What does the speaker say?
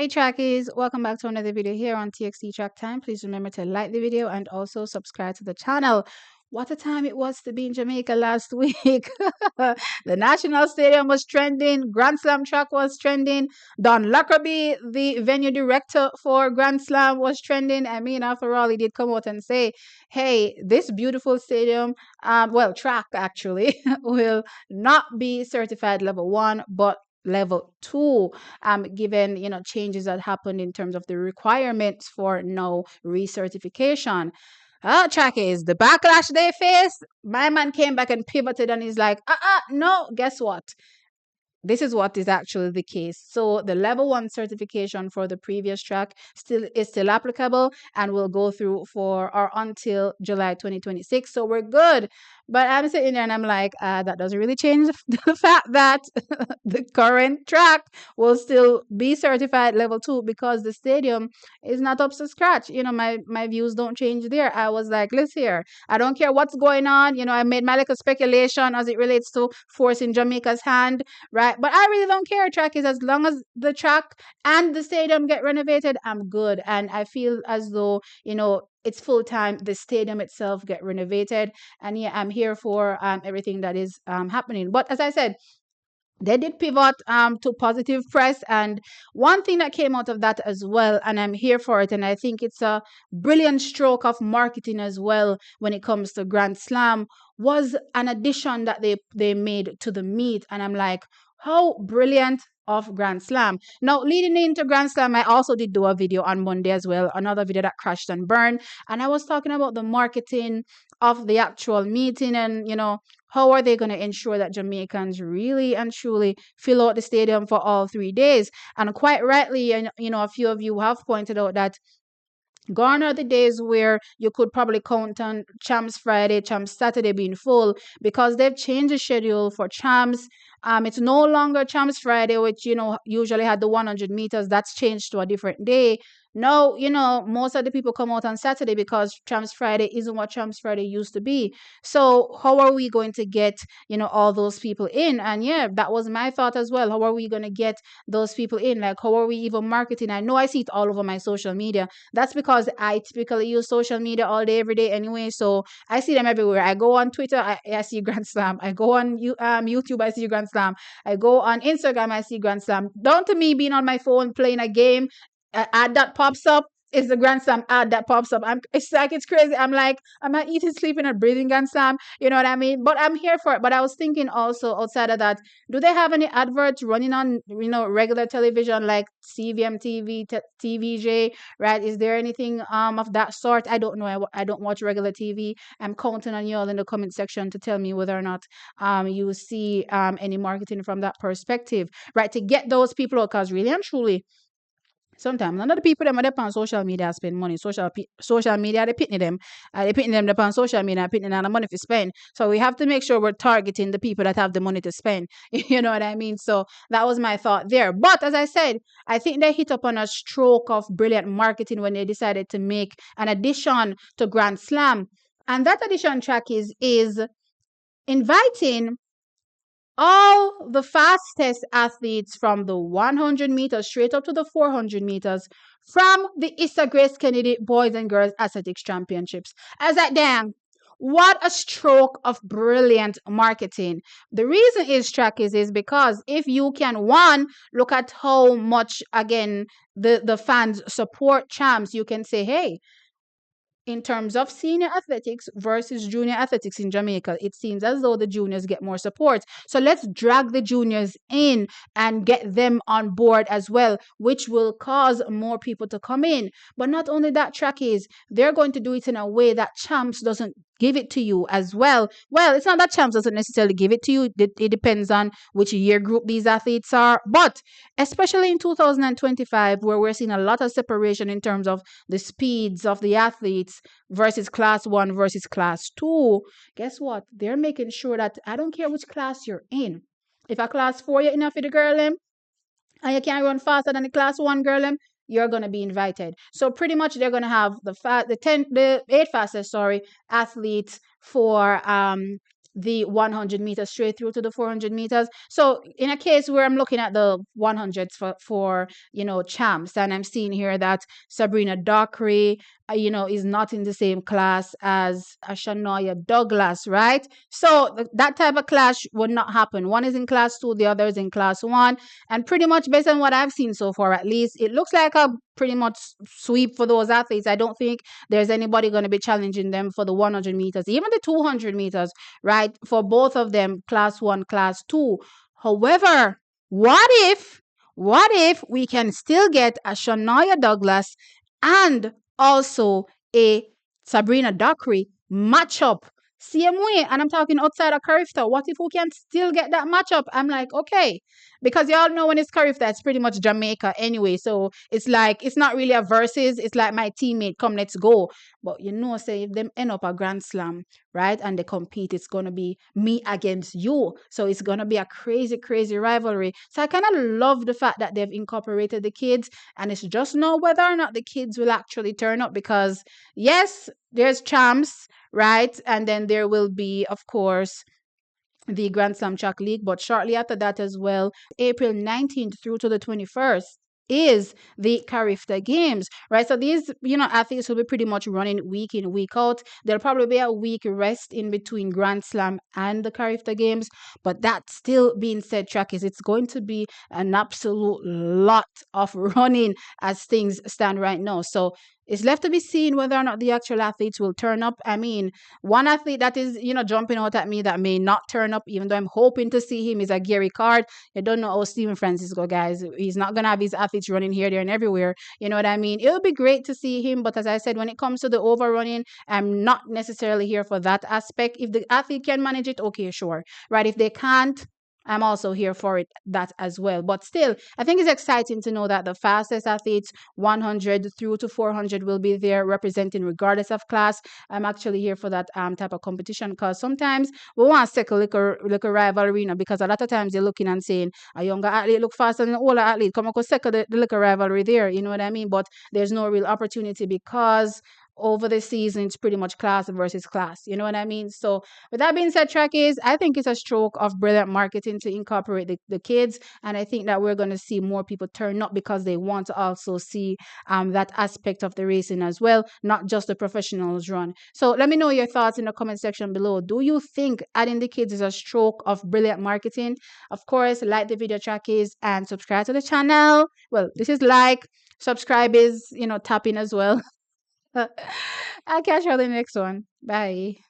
Hey trackies, welcome back to another video here on TXT Track Time. Please remember to like the video and also subscribe to the channel. What a time it was to be in Jamaica last week. The National Stadium was trending, Grand Slam track was trending, Don Lockerbie, the venue director for Grand Slam, was trending. I mean, after all, he did come out and say, hey, this beautiful stadium, track actually, will not be certified level 1, but level 2, given changes that happened in terms of the requirements for no recertification. Track is the backlash they faced. My man came back and pivoted and he's like, no, guess what? This is what is actually the case. So the level 1 certification for the previous track still applicable and will go through for or until July 2026. So we're good. But I'm sitting there and I'm like, that doesn't really change the fact that the current track will still be certified level 2 because the stadium is not up to scratch. My views don't change there. I was like, listen here, I don't care what's going on. I made my little speculation as it relates to forcing Jamaica's hand, right? But I really don't care. Track is as long as the track and the stadium get renovated, I'm good. And I feel as though, it's full time. The stadium itself get renovated. And yeah, I'm here for everything that is happening. But as I said, they did pivot to positive press, and one thing that came out of that as well, and I'm here for it, and I think it's a brilliant stroke of marketing as well when it comes to Grand Slam, was an addition that they made to the meet. And I'm like, how brilliant of Grand Slam. Now, leading into Grand Slam, I also did do a video on Monday as well, another video that crashed and burned, and I was talking about the marketing of the actual meeting, and how are they going to ensure that Jamaicans really and truly fill out the stadium for all 3 days? And quite rightly, a few of you have pointed out that gone are the days where you could probably count on Champs Friday, Champs Saturday being full, because they've changed the schedule for Champs. It's no longer Champs Friday, which usually had the 100 meters. That's changed to a different day. No, most of the people come out on Saturday because Champs Friday isn't what Champs Friday used to be. So how are we going to get all those people in? And yeah, that was my thought as well. How are we going to get those people in? Like, how are we even marketing? I know I see it all over my social media. That's because I typically use social media all day, every day anyway. So I see them everywhere. I go on Twitter, I see Grand Slam. I go on YouTube, I see Grand Slam. I go on Instagram, I see Grand Slam. Down to me being on my phone playing a game, ad that pops up is the Grand Slam ad that pops up. It's crazy. I'm like, am I eating, sleeping, and breathing Grand Slam? You know what I mean? But I'm here for it. But I was thinking also outside of that, do they have any adverts running on regular television like CVM TV, TVJ? Right? Is there anything of that sort? I don't know. I don't watch regular TV. I'm counting on you all in the comment section to tell me whether or not you see any marketing from that perspective, right? To get those people out, because really and truly, sometimes none of the people them are on social media spend money. Social media, they pitney them. They pitney them up on social media, pitney them the money to spend. So we have to make sure we're targeting the people that have the money to spend. You know what I mean? So that was my thought there. But as I said, I think they hit up on a stroke of brilliant marketing when they decided to make an addition to Grand Slam. And that addition track is inviting all the fastest athletes from the 100 meters straight up to the 400 meters from the Issa Grace Kennedy Boys and Girls Athletics Championships. I was like, damn, what a stroke of brilliant marketing. The reason is track is because if you can, one, look at how much, again, the fans support Champs, you can say, hey, in terms of senior athletics versus junior athletics in Jamaica, it seems as though the juniors get more support. So let's drag the juniors in and get them on board as well, which will cause more people to come in. But not only that, trackies, they're going to do it in a way that Champs doesn't give it to you as well. Well, it's not that Champs doesn't necessarily give it to you. It depends on which year group these athletes are. But especially in 2025, where we're seeing a lot of separation in terms of the speeds of the athletes versus class 1 versus class 2, guess what? They're making sure that I don't care which class you're in. If a class 4 you're in for the girl and you can't run faster than the class 1 girl, you're going to be invited. So pretty much they're going to have the 8 fastest, athletes for the 100 meters straight through to the 400 meters. So in a case where I'm looking at the 100s for champs, and I'm seeing here that Sabrina Dockery, is not in the same class as Shania Douglas, right? So that type of clash would not happen. One is in class two, the other is in class one. And pretty much based on what I've seen so far, at least, it looks like a pretty much sweep for those athletes. I don't think there's anybody going to be challenging them for the 100 meters, even the 200 meters, right? For both of them, class one, class two. However, what if we can still get a Shania Douglas and also a Sabrina Dockery matchup same way? And I'm talking outside of Carifta. What if we can still get that matchup? I'm like, okay, because y'all know when it's Carifta, it's pretty much Jamaica anyway. So it's like, it's not really a versus. It's like my teammate, come, let's go. But say if them end up a Grand Slam, right, and they compete, it's going to be me against you. So it's going to be a crazy, crazy rivalry. So I kind of love the fact that they've incorporated the kids, and it's just know whether or not the kids will actually turn up, because yes, there's champs, right? And then there will be, of course, the Grand Slam Track League, but shortly after that as well, April 19th through to the 21st is the Carifta Games, right? So these, athletes will be pretty much running week in, week out. There'll probably be a week rest in between Grand Slam and the Carifta Games, but that still being said, Trackies, it's going to be an absolute lot of running as things stand right now. So it's left to be seen whether or not the actual athletes will turn up. I mean, one athlete that is, jumping out at me that may not turn up, even though I'm hoping to see him, is a Gary Card. I don't know how Steven Francisco, guys. He's not going to have his athletes running here, there, and everywhere. You know what I mean? It'll be great to see him. But as I said, when it comes to the overrunning, I'm not necessarily here for that aspect. If the athlete can manage it, okay, sure. Right? If they can't, I'm also here for that as well. But still, I think it's exciting to know that the fastest athletes, 100 through to 400, will be there representing regardless of class. I'm actually here for that type of competition, because sometimes we want to settle like a rivalry, because a lot of times they're looking and saying a younger athlete look faster than an older athlete. Come on, go settle the little rivalry there. You know what I mean? But there's no real opportunity, because over the season, it's pretty much class versus class. You know what I mean? So with that being said, Trackies, I think it's a stroke of brilliant marketing to incorporate the kids. And I think that we're going to see more people turn up, because they want to also see that aspect of the racing as well, not just the professionals run. So let me know your thoughts in the comment section below. Do you think adding the kids is a stroke of brilliant marketing? Of course, like the video, Trackies, and subscribe to the channel. Well, this is like, subscribe is, tapping as well. I'll catch you on the next one. Bye.